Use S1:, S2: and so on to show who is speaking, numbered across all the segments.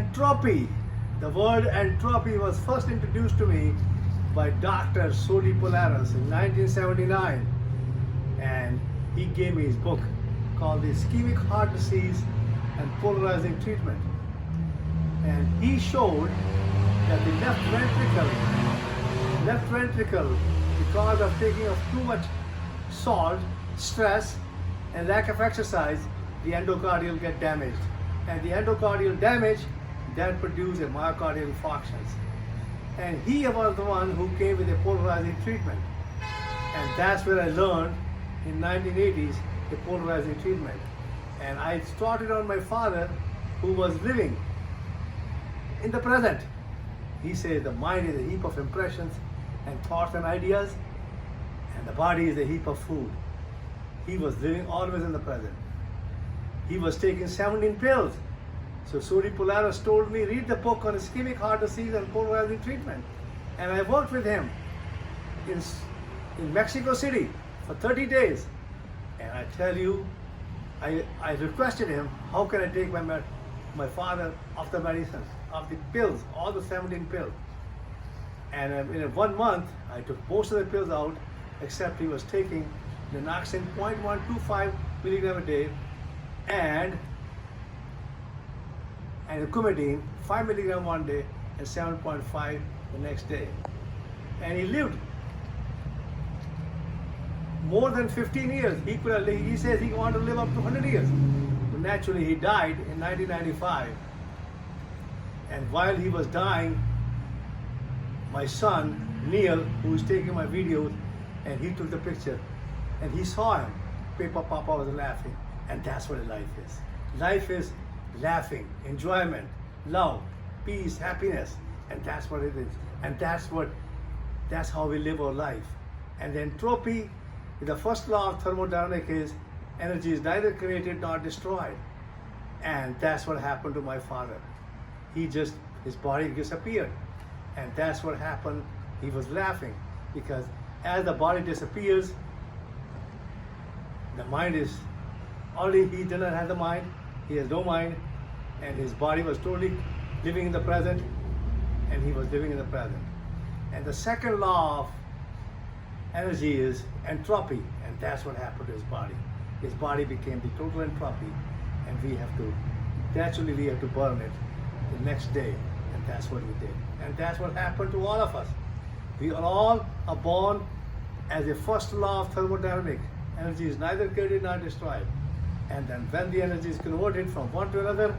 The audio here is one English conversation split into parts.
S1: Entropy. The word entropy was first introduced to me by Dr. Sodi Polaris in 1979, and he gave me his book called The Ischemic Heart Disease and Polarizing Treatment. And he showed that the left ventricle, because of taking of too much salt, stress, and lack of exercise, the endocardial get damaged. And the endocardial damage that produces myocardial infarctions. And he was the one who came with a polarizing treatment. And that's where I learned in 1980s the polarizing treatment. And I started on my father, who was living in the present. He says the mind is a heap of impressions and thoughts and ideas, and the body is a heap of food. He was living always in the present. He was taking 17 pills. So Sodi Polaris told me, read the book on ischemic heart disease and polarizing treatment. And I worked with him in Mexico City for 30 days. And I tell you, I requested him, how can I take my father off the medicines, off the pills, all the 17 pills. And in 1 month, I took most of the pills out, except he was taking naproxen 0.125 milligram a day and coumadine 5 milligram one day and 7.5 the next day. And he lived more than 15 years. He says he wanted to live up to 100 years. But naturally, he died in 1995. And while he was dying, my son, Neil, who was taking my videos, and he took the picture, and he saw him. Papa was laughing. And that's what life is. Life is laughing, enjoyment, love, peace, happiness. And that's what it is. And that's how we live our life. And the entropy, the first law of thermodynamics is energy is neither created nor destroyed. And that's what happened to my father. His body disappeared. And that's what happened. He was laughing because as the body disappears, the mind is already, he did not have the mind, he has no mind, and his body was totally living in the present, and he was living in the present. And the second law of energy is entropy, and that's what happened to his body. His body became the total entropy, and we have to burn it the next day, and that's what we did. And that's what happened to all of us. We all are born as a first law of thermodynamics. Energy is neither created nor destroyed. And then when the energy is converted from one to another,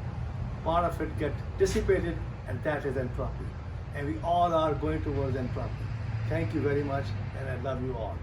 S1: part of it gets dissipated, and that is entropy. And we all are going towards entropy. Thank you very much, and I love you all.